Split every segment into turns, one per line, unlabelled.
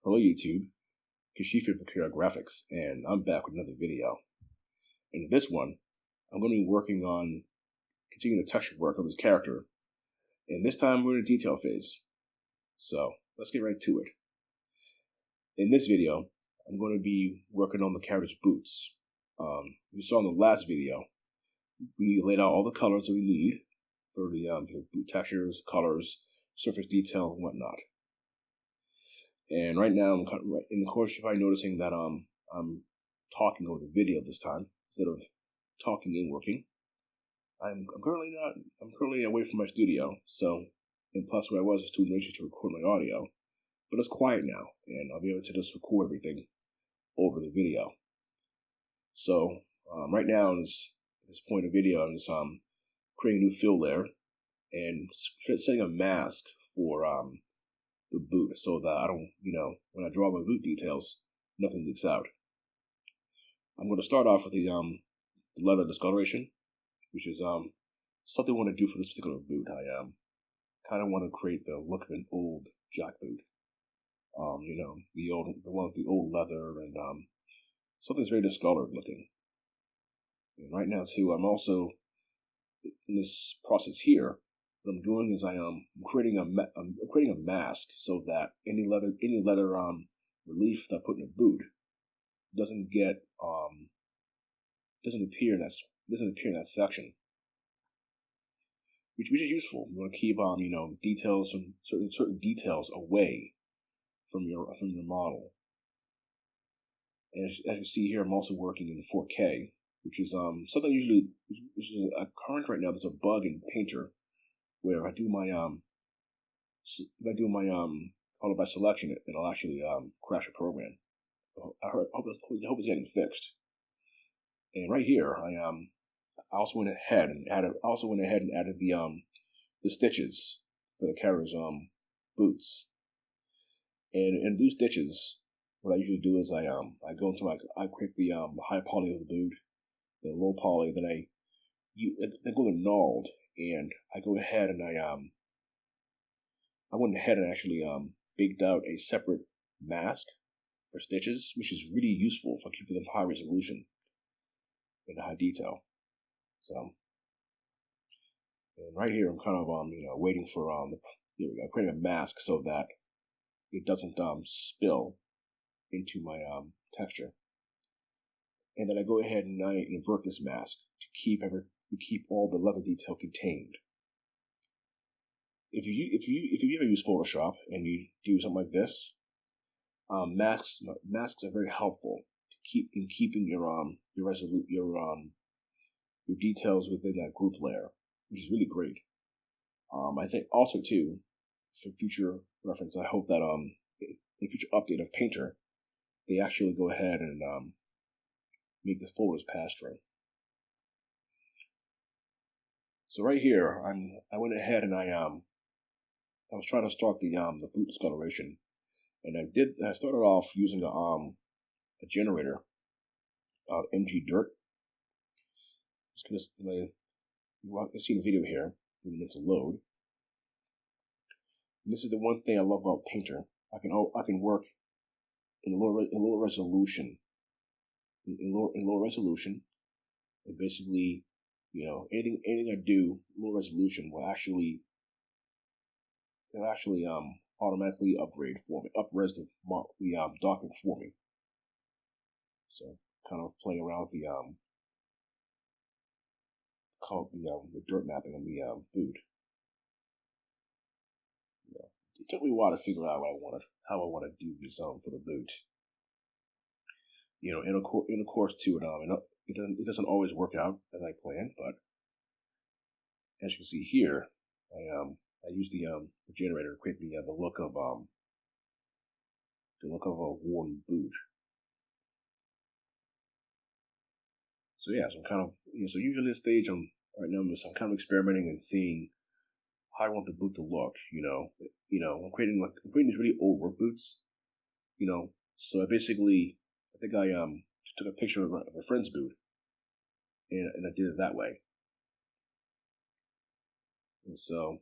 Hello YouTube, Kashifa from KRGraphics, and I'm back with another video. In this one, I'm going to be working on continuing the texture work of this character, and this time we're in a detail phase. So let's get right to it. In this video, I'm going to be working on the character's boots. You saw in the last video, we laid out all the colors that we need for the boot textures, colors, surface detail, and whatnot. And right now, and of course, you're probably noticing that I'm talking over the video this time instead of talking and working. I'm currently away from my studio, so, and plus where I was too noisy to record my audio, but it's quiet now, and I'll be able to just record everything over the video. So right now, at this point of video, I'm just creating a new fill layer and setting a mask for the boot so that I don't, when I draw my boot details, nothing leaks out. I'm going to start off with the leather discoloration, which is something I want to do for this particular boot. I kind of want to create the look of an old jack boot. The one with the old leather and something's very discolored looking. And right now too, I'm also in this process here. What I'm doing is I'm creating a mask so that any leather relief that I put in a boot doesn't appear in that section, which is useful. You want to keep details from certain details away from your model. And as you see here, I'm also working in 4K, which is something which is a current right now. There's a bug in Painter where if I do my color by selection, it'll actually crash a program. I hope it's getting fixed. And right here, I also went ahead and added the stitches for the character's boots. And in these stitches, what I usually do is I go into I create the high poly of the boot, the low poly, then I go to nulled, and I go ahead and I went ahead and actually baked out a separate mask for stitches, which is really useful for keeping them high resolution and high detail. So, and right here I'm kind of waiting for here we go, creating a mask so that it doesn't spill into my texture. And then I go ahead and I invert this mask to keep all the leather detail contained. If you ever use Photoshop and you do something like this, masks are very helpful to keeping your details within that group layer, which is really great. I think also too, for future reference, I hope that in future update of Painter, they actually go ahead and make the photos pass-through. So right here, I went ahead and I was trying to start the boot discoloration, and I started off using a generator, MG Dirt. Just gonna see the video here, moving to load. And this is the one thing I love about Painter. I can work in lower resolution, and basically, anything I do low resolution will actually automatically upgrade for me, upres the document for me. So kind of playing around with the dirt mapping on the boot. It took me a while to figure out how I want to do this for the boot. And of course too, it doesn't always work out as I planned, but as you can see here, I use the generator to create the look of a worn boot. So yeah, so I'm kind of so usually this stage I'm kind of experimenting and seeing how I want the boot to look. I'm creating these really old work boots. So I think I just took a picture of a friend's boot, and I did it that way. And so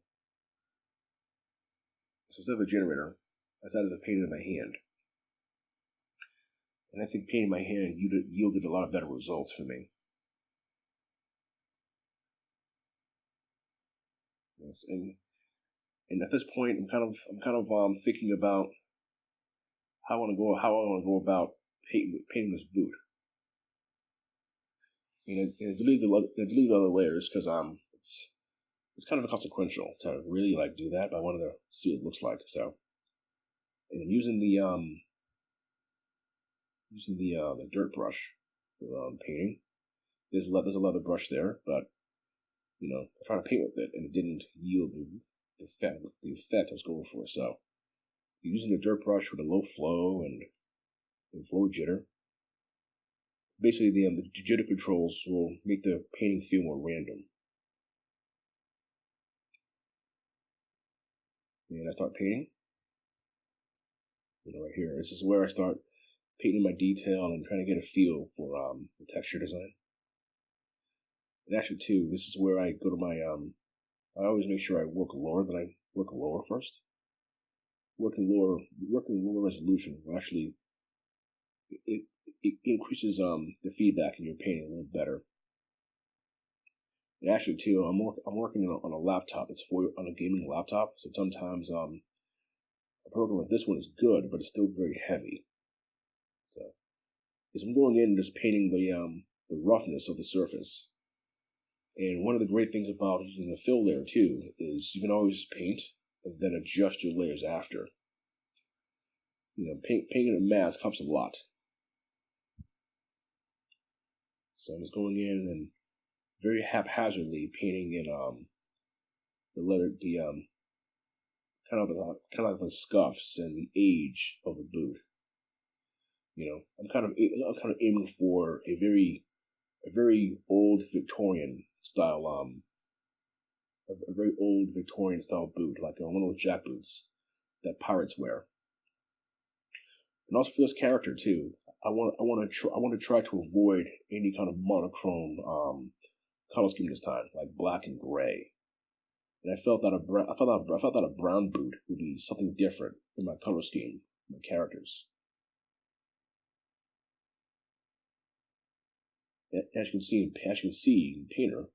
instead of a generator, I decided to paint it in my hand. And I think painting my hand yielded a lot of better results for me. Yes, and at this point, I'm kind of thinking about how I want to go about painting this boot. And I deleted the other layers because it's kind of consequential to really like do that. But I wanted to see what it looks like. So, and I'm using the dirt brush for painting. There's a leather brush there, but I tried to paint with it and it didn't yield the effect I was going for. So, using the dirt brush with a low flow and flow jitter. Basically, the jitter controls will make the painting feel more random. And I start painting. Right here. This is where I start painting my detail and trying to get a feel for the texture design. And actually, too, this is where I go to my I always make sure I work lower than I work lower first. Working lower resolution will actually it increases the feedback in your painting a little better. And actually, too, I'm working on a laptop on a gaming laptop, so sometimes a program like this one is good, but it's still very heavy. So, as I'm going in and just painting the roughness of the surface. And one of the great things about using the fill layer too is you can always paint and then adjust your layers after. Painting a mask helps a lot. So I'm just going in and very haphazardly painting in kind of like the scuffs and the age of the boot. I'm kind of aiming for a very old Victorian style a very old Victorian style boot, like one of those jack boots that pirates wear. And also for this character too, I want to try to avoid any kind of monochrome color scheme this time, like black and gray. And I felt that a brown boot would be something different in my color scheme, my characters. As you can see in Painter,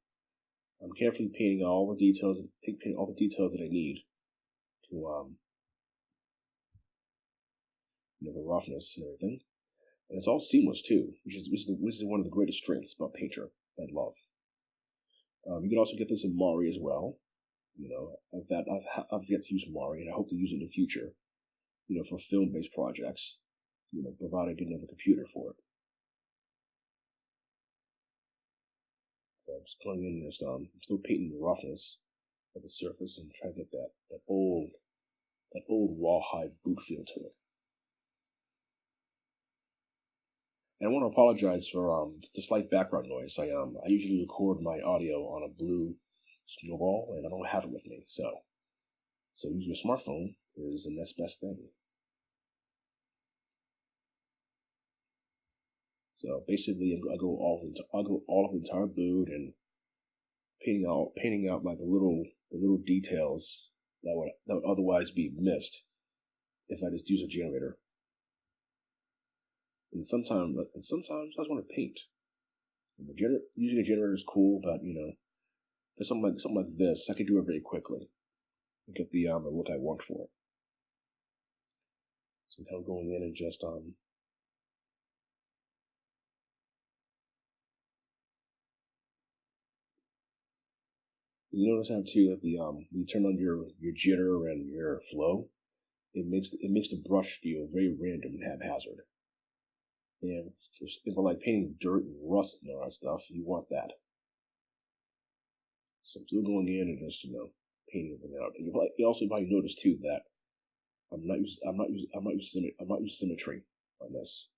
I'm carefully painting all the details that I need to the roughness and everything. And it's all seamless too, which is one of the greatest strengths about Painter I love. You can also get this in Mari as well. I've yet to use Mari, and I hope to use it in the future. For film-based projects. Provided I get another computer for it. So I'm just going in and I'm still painting the roughness of the surface and trying to get that old rawhide boot feel to it. And I want to apologize for the slight background noise. I usually record my audio on a blue snowball, and I don't have it with me. So using a smartphone is the next best thing. So basically, I'll go all of the entire boot and painting out like the little details that would otherwise be missed if I just use a generator. And sometimes I just want to paint. Using a generator is cool, but for something like this, I could do it very quickly and get the look I want for it. So I'm kind of going in and just you notice how too that you turn on your jitter and your flow, it makes the brush feel very random and haphazard. And for like painting dirt and rust and all that stuff, you want that. So I'm still going in and just painting everything out. And you also probably notice too that I'm not using symmetry on this.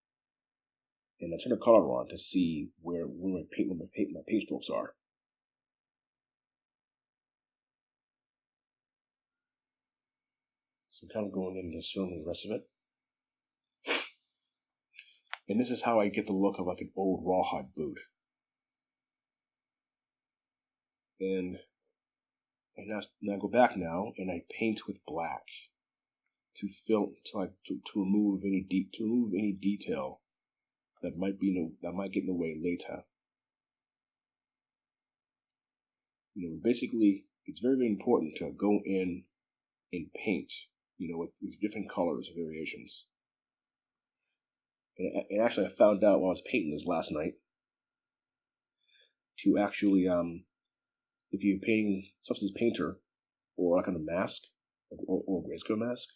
And I turn the color on to see where my paint strokes are. So I'm kind of going in and just filming the rest of it. And this is how I get the look of like an old rawhide boot. And now I go back now and I paint with black to remove any detail that might get in the way later. Basically, it's very, very important to go in and paint, with different colors and variations. And actually, I found out while I was painting this last night to actually, if you're painting substance painter or like on a mask or a grayscale mask,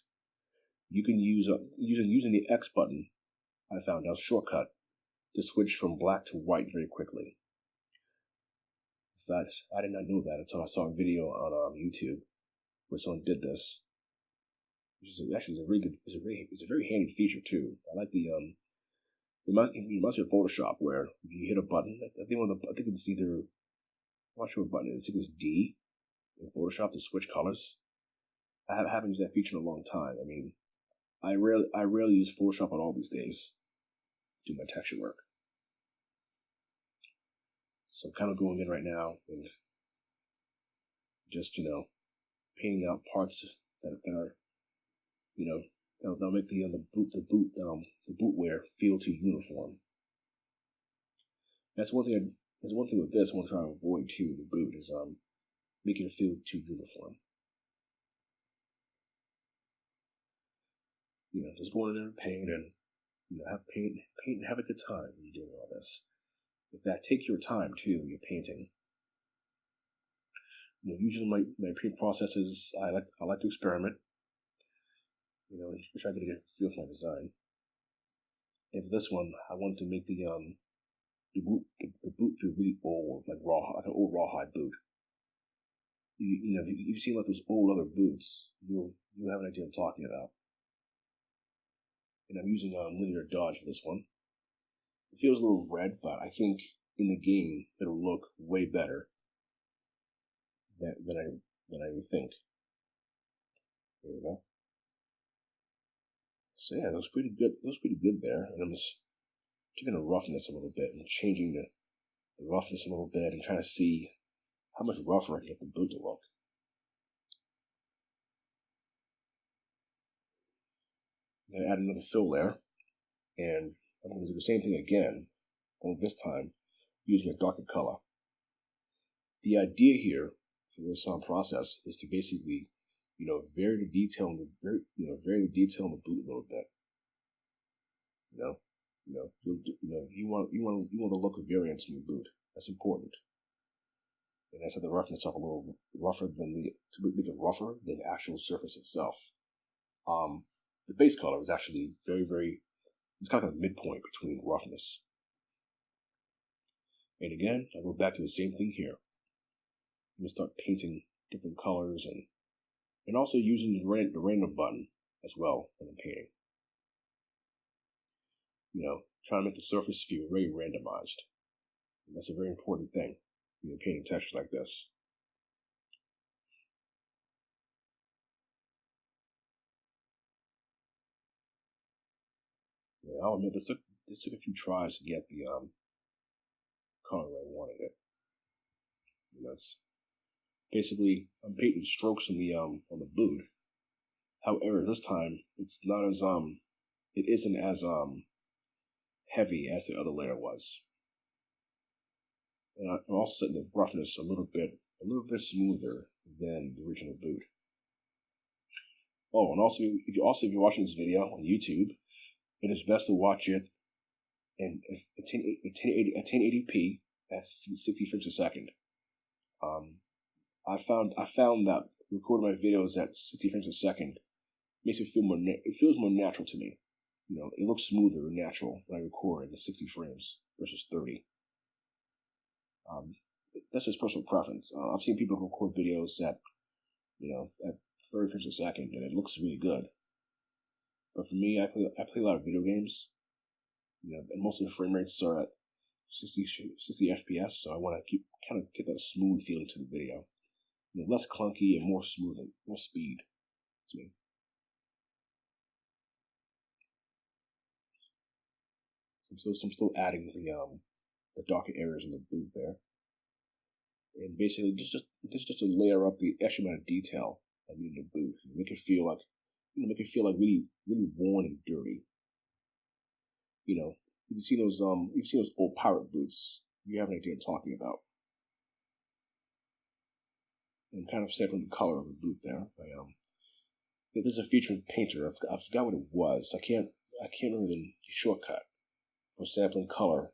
you can use using the X button. I found out shortcut to switch from black to white very quickly. In fact, I did not know that until I saw a video on YouTube where someone did this. Which is actually a very good. It's a very handy feature too. I like the it reminds me of Photoshop where if you hit a button, I think it's either, I'm not sure what button it is. I think it's D in Photoshop to switch colors. I haven't used that feature in a long time. I mean, I rarely use Photoshop at all these days to do my texture work. So I'm kind of going in right now and just painting out parts that are they'll make the bootwear feel too uniform. That's one thing. There's one thing with this I want to try to avoid too. The boot is making it feel too uniform. Just going in there and paint and paint and have a good time when you're doing all this. In fact, take your time too when you're painting. Usually my paint processes, I like to experiment. Try to get a feel for my design. And for this one, I wanted to make the boot feel really old, like an old rawhide boot. If you've seen like those old leather boots, you'll have an idea what I'm talking about. And I'm using linear dodge for this one. It feels a little red, but I think in the game it'll look way better than I would think. There we go. So yeah, that was pretty good. That was pretty good there. And I'm just taking the roughness a little bit and changing the roughness a little bit and trying to see how much rougher I can get the boot to look. I'm going to add another fill there, and I'm going to do the same thing again, only this time using a darker color. The idea here for this process is to basically, vary the detail in the boot a little bit. You want the look of variance in your boot. That's important. And I set the roughness up a little rougher to make it rougher than the actual surface itself. The base color is actually it's kind of a midpoint between roughness. And again, I go back to the same thing here. I'm going to start painting different colors and also using the random button as well when I'm painting. Trying to make the surface feel very randomized. And that's a very important thing when you're painting textures like this. Yeah, I'll admit this took a few tries to get the color where I wanted it. That's basically I'm painting strokes on the boot. However, this time it's not as it isn't as heavy as the other layer was. And I'm also setting the roughness a little bit smoother than the original boot. Oh, and also if you're watching this video on YouTube, it is best to watch it in 1080p at 60 frames a second. I found that recording my videos at 60 frames a second makes it feels more natural to me. It looks smoother and natural when I record at 60 frames versus 30. That's just personal preference. I've seen people record videos at 30 frames a second, and it looks really good. But for me, I play a lot of video games. And most of the frame rates are at 60 FPS, so I want to kind of get that smooth feeling to the video. Less clunky and more smooth and more speed to me. I'm still adding the darker areas in the boot there, and basically just to layer up the extra amount of detail I need in the boot, and make it feel like really really worn and dirty. you've seen those old pirate boots, you have an idea what I'm talking about. And kind of sampling the color of the boot there. There's a feature in Painter. I forgot what it was. I can't remember the shortcut for sampling color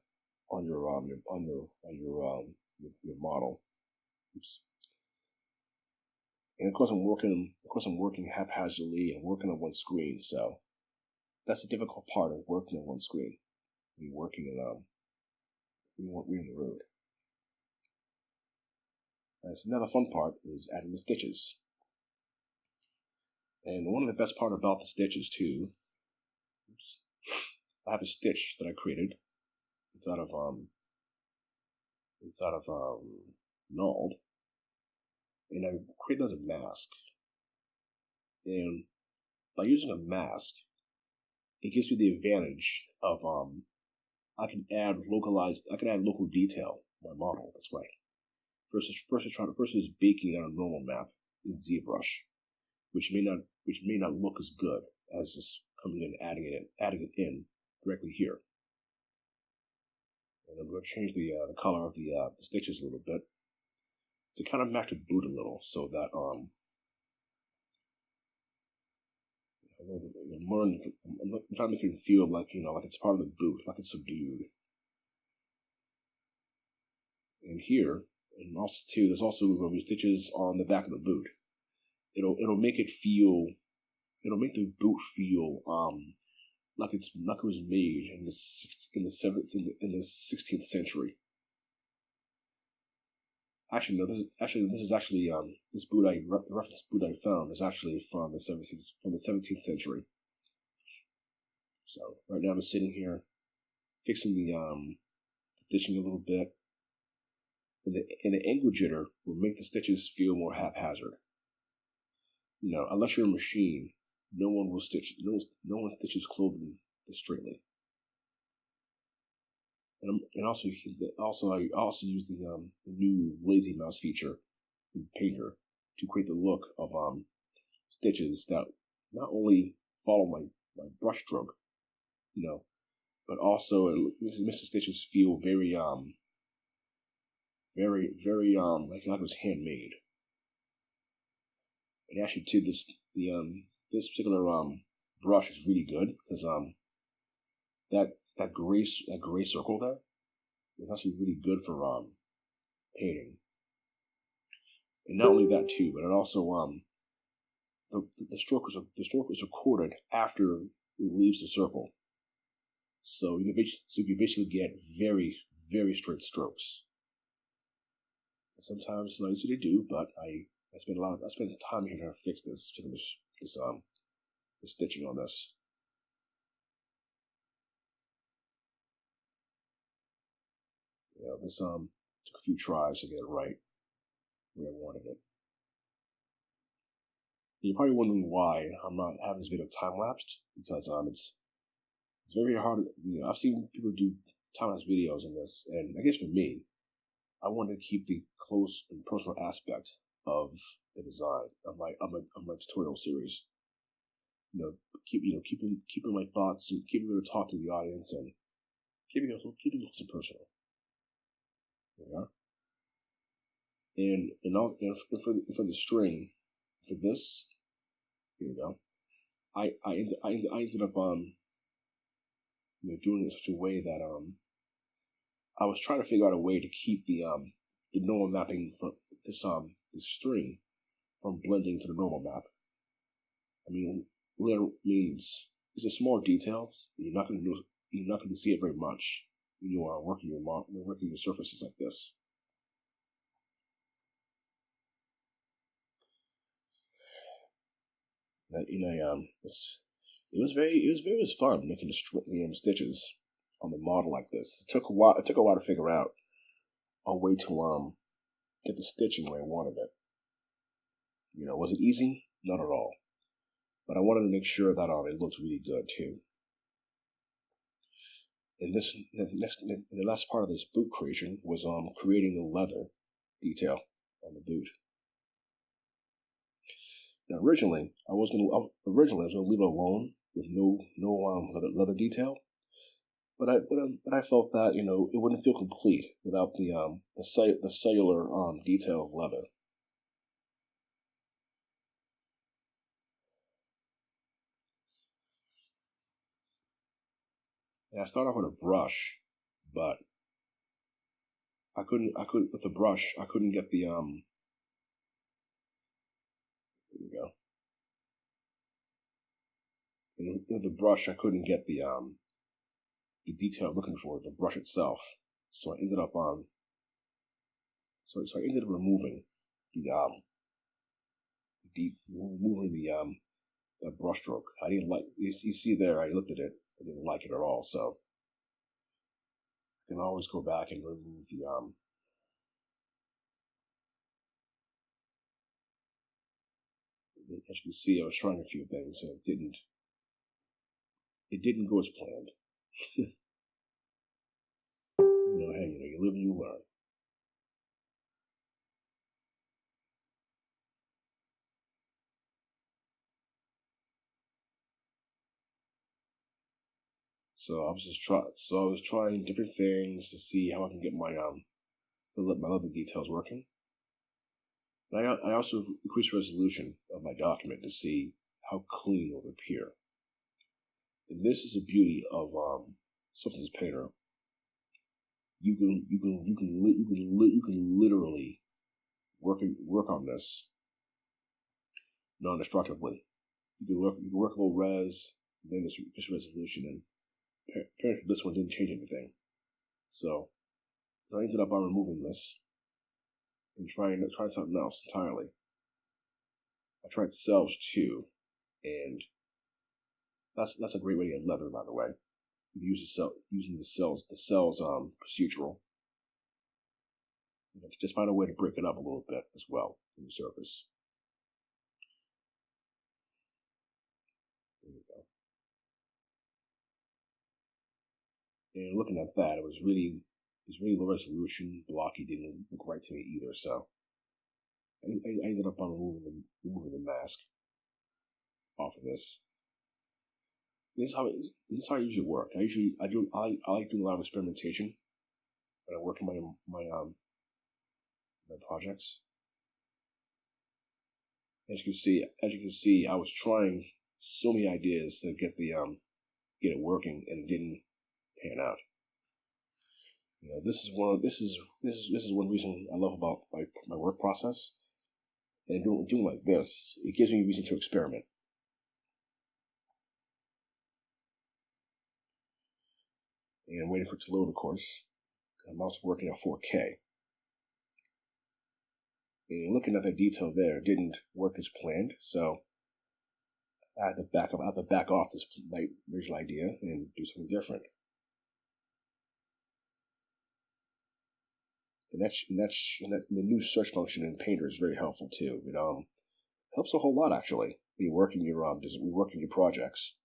on your model. Oops. And of course I'm working haphazardly and working on one screen, so that's the difficult part of working on one screen. We're working in we're in the road. That's another fun part is adding the stitches. And one of the best part about the stitches too, oops, I have a stitch that I created inside of Nald, and I created as a mask. And by using a mask, it gives me the advantage of I can add local detail to my model this way. Versus baking on a normal map in ZBrush, which may not look as good as just coming in adding it in directly here. And I'm going to change the color of the stitches a little bit to kind of match the boot a little, so that I'm trying to make it feel like like it's part of the boot, like it's subdued. And here, and also too, there's also going to be stitches on the back of the boot. It'll make the boot feel like it was made in the 16th century. Actually, no. This boot reference boot I found is actually from the 17th century. So right now I'm sitting here fixing the stitching a little bit, and the angle jitter will make the stitches feel more haphazard. Unless you're a machine, no one stitches clothing this straightly. And also I also use the new lazy mouse feature in Painter to create the look of stitches that not only follow my brush stroke, but also it makes the stitches feel very like it was handmade. And actually too, this particular brush is really good because that gray circle there is actually really good for painting. And not only that too, but it also the stroke is recorded after it leaves the circle, so you basically get very, very straight strokes. And sometimes it's not easy to do, but I spent time here to fix this stitching on this. This took a few tries to get it right where I wanted it. You're probably wondering why I'm not having this video time lapsed, because it's very hard. I've seen people do time lapse videos in this, and I guess for me, I wanted to keep the close and personal aspect of the design of my tutorial series. Keeping my thoughts and keeping able to talk to the audience and keeping it close and personal. And for the string, for this, here we go. I ended up doing it in such a way that I was trying to figure out a way to keep the normal mapping from this string from blending to the normal map. I mean, what that means it's a small detail. You're not going to see it very much when you are working your surfaces like this. It was fun making the stitches on the model like this. It took a while to figure out a way to get the stitching where I wanted it. Was it easy? Not at all. But I wanted to make sure that it looked really good too. And the last part of this boot creation was creating the leather detail on the boot. Now originally I was gonna leave it alone with no leather detail, but I felt that it wouldn't feel complete without the cellular detail of leather. And I started off with a brush, but I could with the brush I couldn't get the Here we go. And with the brush I couldn't get the detail I'm looking for, the brush itself. So I ended up so I ended up removing the brush stroke. I didn't like you see there. I looked at it. I didn't like it at all. So I can always go back and remove as you can see, I was trying a few things and it didn't go as planned. Hey, you live and you learn. So I was trying different things to see how I can get my level details working. And I also increased resolution of my document to see how clean it would appear. And this is the beauty of Substance Painter. You can literally work on this non-destructively. You can work low res, then this resolution, and apparently this one didn't change anything. So I ended up on removing this and trying something else entirely. I tried cells too, and that's a great way to get leather, by the way. You use using the cells procedural. Just find a way to break it up a little bit as well in the surface. There you go. And looking at that, it was really low resolution. Blocky didn't look right to me either, so I ended up on removing the mask off of this. This is how I usually work. I like doing a lot of experimentation when I work in my projects. As you can see, I was trying so many ideas to get it working, and it didn't pan out. This is one reason I love about my work process. And doing like this, it gives me a reason to experiment. And I'm waiting for it to load, of course. I'm also working at 4K. And looking at the detail there, it didn't work as planned, so I have to back off this my original idea and do something different. And the new search function in Painter is very helpful too. It helps a whole lot actually when you're working your projects.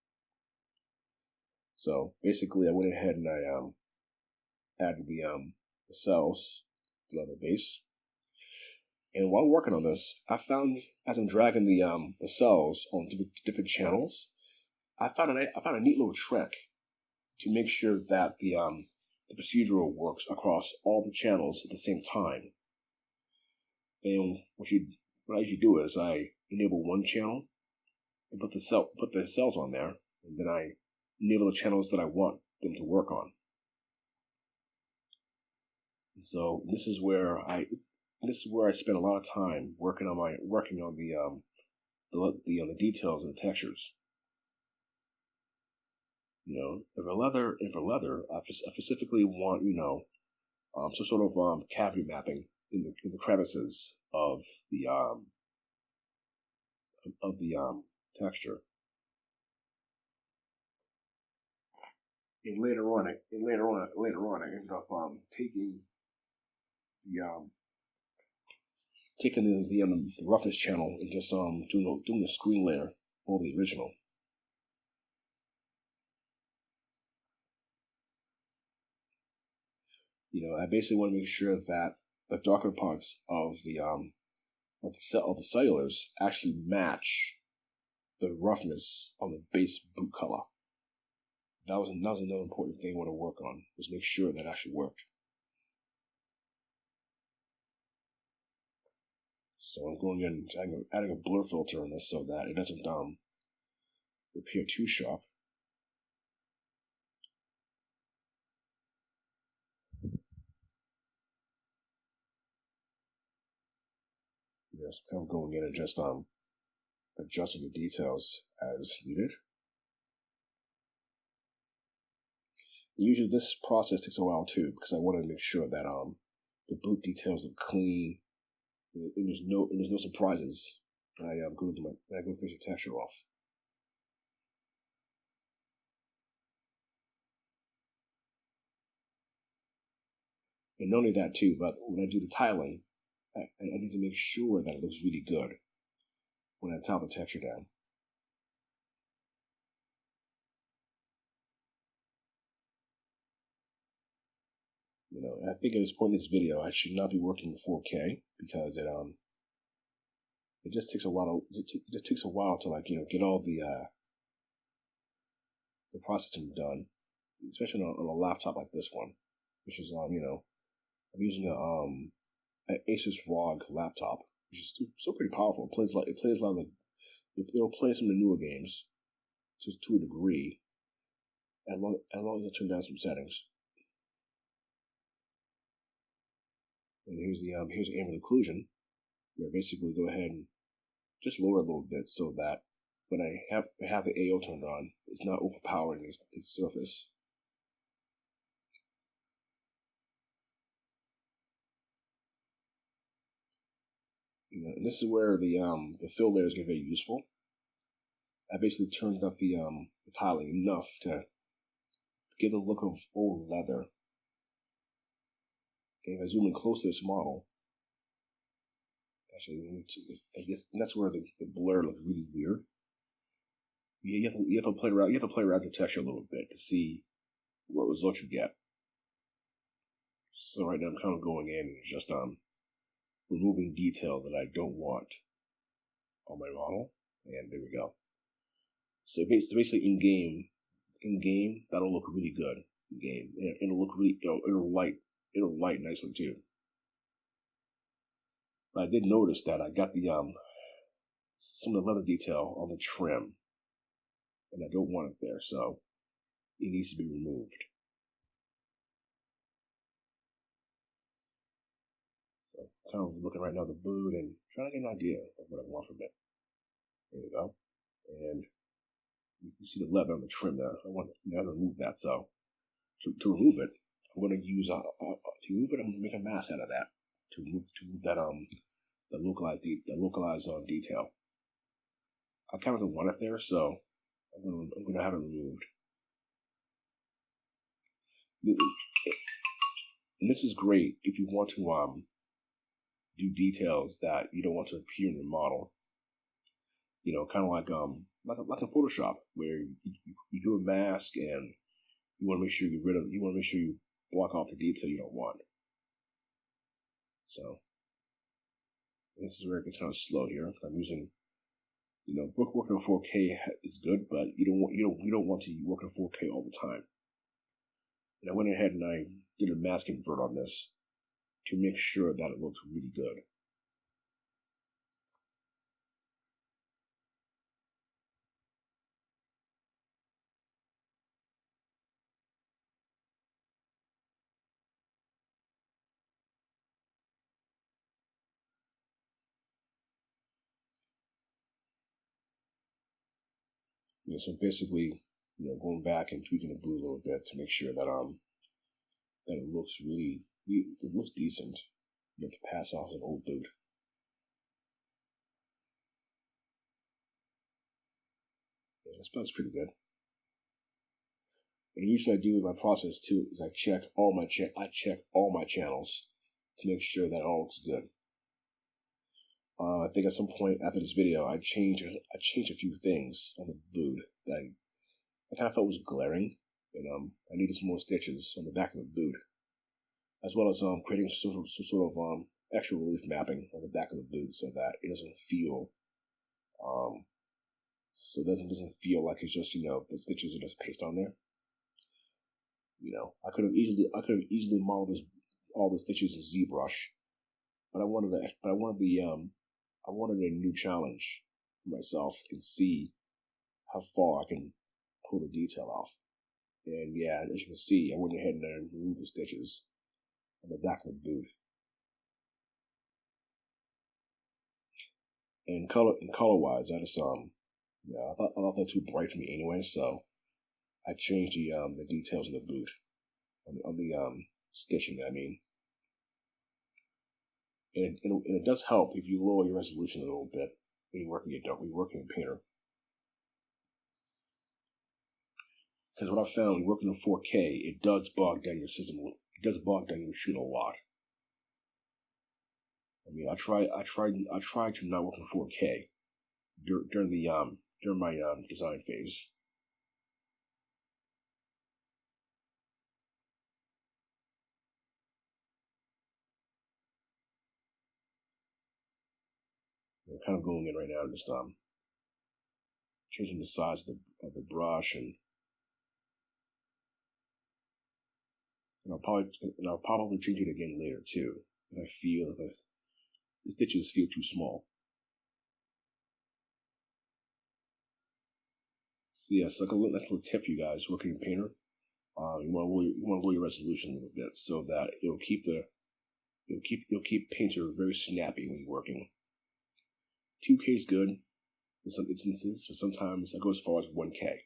So basically, I went ahead and I added the cells to the base. And while working on this, I found as I'm dragging the cells on different channels, I found a neat little trick to make sure that the procedural works across all the channels at the same time. And what I usually do is I enable one channel and put the cells on there, and then I enable the channels that I want them to work on. And so this is where I spend a lot of time working on the details and the textures. For leather, I specifically want some sort of cavity mapping in the crevices of the texture. And later on, I ended up taking the roughness channel and just doing the screen layer over the original. I basically want to make sure that the darker parts of the cellulars actually match the roughness on the base boot color. that was another important thing I want to work on, was make sure that actually worked. So I'm going in, adding a blur filter on this so that it doesn't appear too sharp. Yes, kind of going in and just adjusting the details as needed. Usually this process takes a while too, because I want to make sure that the boot details are clean and there's no surprises when I go finish the texture off. And not only that too, but when I do the tiling, I need to make sure that it looks really good when I tile the texture down. You know, and I think at this point in this video, I should not be working in 4K because it just takes a while. It just takes a while to get all the processing done, especially on a laptop like this one, which is I'm using an Asus ROG laptop, which is still pretty powerful. It plays a lot of it'll play some of the newer games to a degree, as long as I turn down some settings. And here's the ambient occlusion, where I basically go ahead and just lower it a little bit so that when I have the AO turned on, it's not overpowering the surface. You know, and this is where the fill layers get very useful. I basically turned up the tiling enough to give the look of old leather. Okay, if I zoom in close to this model, actually, I guess that's where the blur looks really weird. You have to play around. You have to play around with the texture a little bit to see what results you get. So right now I'm kind of going in and just removing detail that I don't want on my model, and there we go. So basically in game that'll look really good. In game, it'll look really, it'll light nicely too. But I did notice that I got the some of the leather detail on the trim, and I don't want it there, so it needs to be removed. So kind of looking right now at the boot and trying to get an idea of what I want from it. There we go. And you see the leather on the trim there. I want to remove that. So to remove it, I'm going to use to remove it. I'm going to make a mask out of that to remove that the localized detail. I kind of don't want it there, so I'm going to have it removed. And this is great if you want to do details that you don't want to appear in your model. You know, kind of like in Photoshop, where you do a mask and you want to make sure you block off the detail you don't want. So this is where it gets kind of slow here. I'm using, working in 4K is good, but you don't want to work in 4K all the time. And I went ahead and I did a mask invert on this to make sure that it looks really good. So basically, going back and tweaking the boot a little bit to make sure that that it looks decent, to pass off an old boot. Yeah, that smells pretty good. And usually I do with my process too is I check all my channels to make sure that it all looks good. I think at some point after this video, I changed a few things on the boot that I kind of felt was glaring, and I needed some more stitches on the back of the boot, as well as creating some sort of extra relief mapping on the back of the boot so that it doesn't feel doesn't feel like it's just the stitches are just pasted on there. I could have easily modeled all the stitches in ZBrush, but I wanted a new challenge for myself and see how far I can pull the detail off. And yeah, as you can see, I went ahead and removed the stitches on the back of the boot. And color wise, I just I thought they were too bright for me anyway, so I changed the details of the boot on the stitching. I mean, and it does help if you lower your resolution a little bit when you're working in Painter. Because what I found when working in 4K, it does bog down your system. It does bog down your machine a lot. I mean, I tried to not work in 4K during my design phase. I'm kind of going in right now, just changing the size of the brush, and I'll probably change it again later too if I feel that the stitches feel too small. So yeah, it's like that's a little tip for you guys working in Painter. You want to lower your resolution a little bit so that you'll keep Painter very snappy when you're working. 2K is good in some instances, but sometimes I go as far as 1K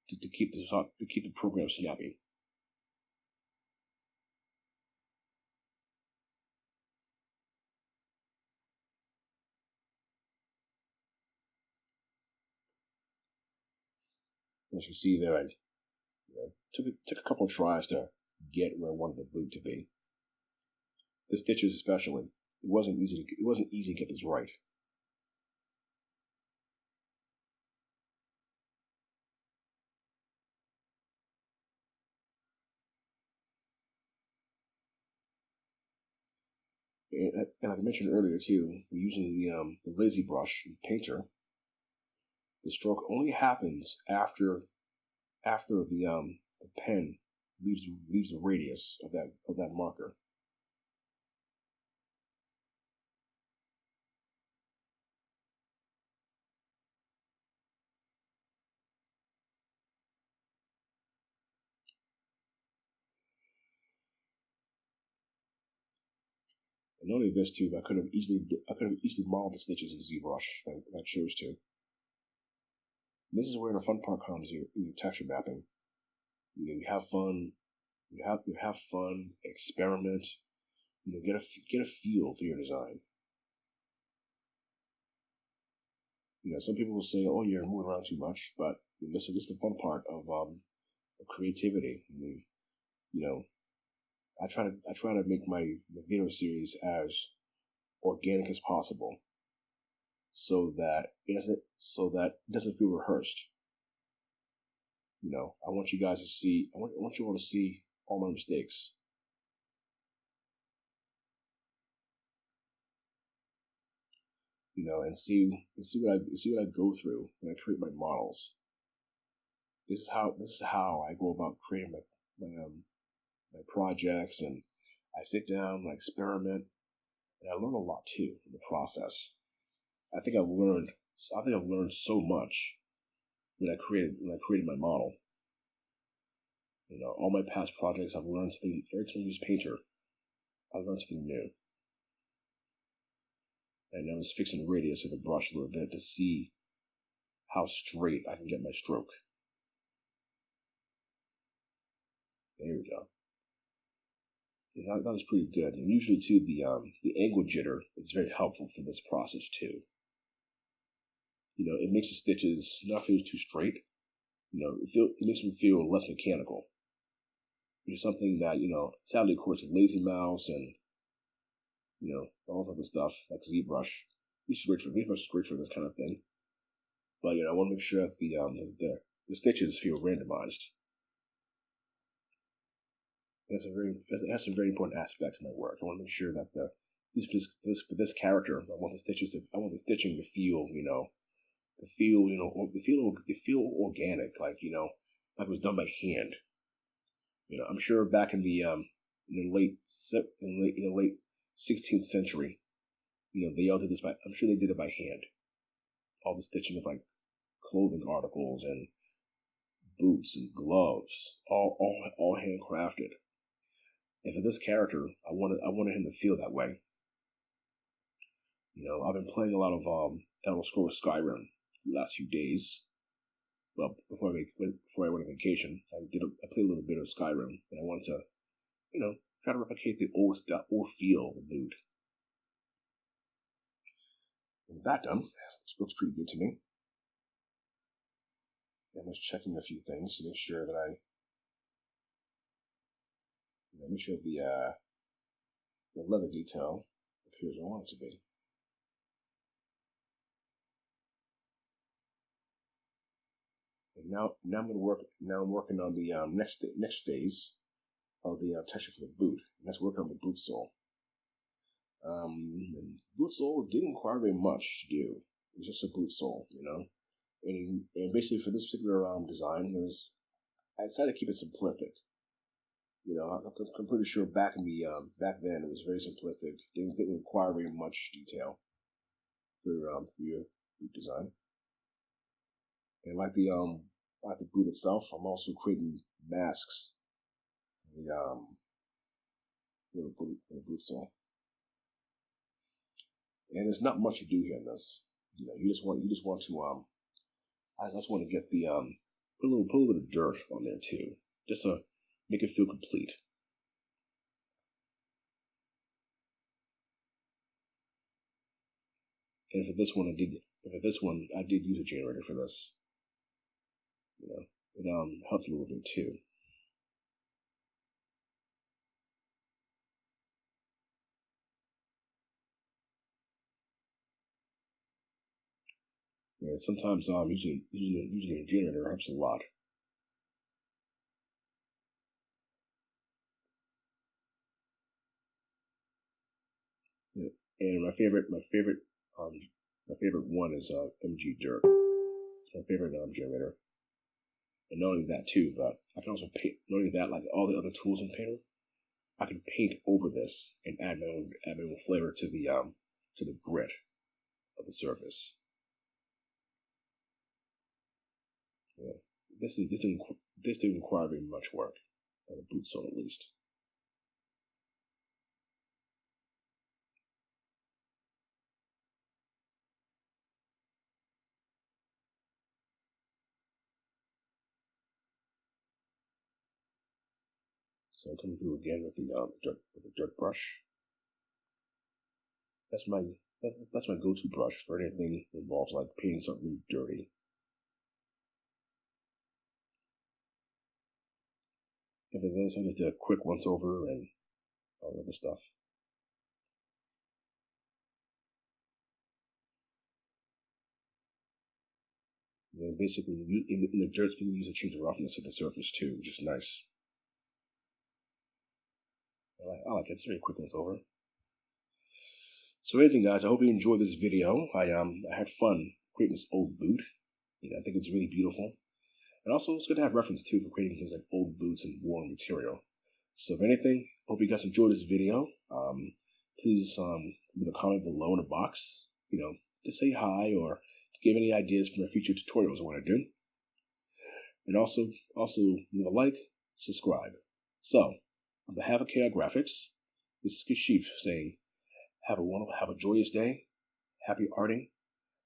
to keep the program snappy. As you see there, I took a couple of tries to get where I wanted the boot to be. The stitches especially, it wasn't easy to get this right. And like I mentioned earlier too, we're using the lazy brush Painter. The stroke only happens after the pen leaves the radius of that marker. And not only this too, but I could have easily modeled the stitches in ZBrush if I chose to. And this is where the fun part comes in your texture mapping. You have fun. You have fun. Experiment. Get a feel for your design. Some people will say, "Oh, you're moving around too much," but this is the fun part of creativity. I mean, I try to make my video series as organic as possible, so that it doesn't feel rehearsed. I want you guys to see. I want you all to see all my mistakes. And see what I go through when I create my models. This is how I go about creating my projects, and I sit down and I experiment, and I learn a lot too in the process. I think I've learned so much when I created my model. All my past projects, I've learned something. Every time I use Painter, I learned something new. And I was fixing the radius of the brush a little bit to see how straight I can get my stroke. There we go. Yeah, that was pretty good. And usually too, the angle jitter is very helpful for this process too. It makes the stitches not feel too straight. It makes them feel less mechanical. Which is something that, sadly, of course, Lazy Mouse and, all type of stuff like ZBrush. ZBrush is great for this kind of thing. But, I want to make sure that the stitches feel randomized. It has some very important aspects of my work. I want to make sure that for this character, I want the stitching to feel, to feel organic, like it was done by hand. You know, I'm sure back in the late 16th century, you know, they all did this by. I'm sure they did it by hand. All the stitching of like clothing articles and boots and gloves, all handcrafted. And for this character, I wanted him to feel that way. You know, I've been playing a lot of Elder Scrolls Skyrim the last few days. Well, before I went on vacation, I played a little bit of Skyrim, and I wanted to, you know, try to replicate the old feel of the mood. And that done, this looks pretty good to me. I'm just checking a few things to make sure that make sure the leather detail appears where I want it to be. And now I'm going to work. Now I'm working on the next phase of the texture for the boot. And that's working on the boot sole. And boot sole didn't require very much to do. It was just a boot sole, you know. And basically for this particular design, I decided to keep it simplistic. You know, I'm pretty sure back then it was very simplistic. Didn't require very much detail for your boot design. And like the boot itself, I'm also creating masks. The boot sole. And there's not much to do here in this. You know, you just want to I just want to get the put a little bit of dirt on there too, just to make it feel complete. And for this one, I did use a generator for this. You know, it helps a little bit too. Yeah, sometimes using a generator helps a lot. Yeah. And my favorite one is MG Dirt. It's my favorite generator. And not only that too, but I can also paint. Not only that, like all the other tools in Painter, I can paint over this and add my own flavor to the grit of the surface. Yeah, this didn't require very much work on the boot sole at least. So I'm coming through again with the dirt brush. That's my go-to brush for anything that involves like painting something dirty. And for this, I just did a quick once over and all the other stuff. And basically, in the dirt, you can use to change the roughness of the surface too, which is nice. I like it. It's very quick once over. So anything, guys, I hope you enjoyed this video. I had fun creating this old boot. You know, I think it's really beautiful. And also, it's good to have reference too for creating things like old boots and worn material. So if anything, hope you guys enjoyed this video. Please leave a comment below in the box, you know, to say hi or to give any ideas for my future tutorials I want to do. And also leave a like, subscribe. So, on behalf of KRGraphics, this is Kashif saying, have a joyous day, happy arting,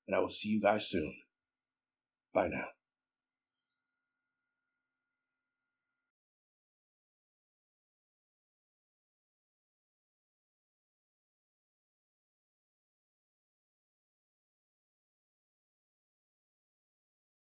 and I will see you guys soon. Bye now.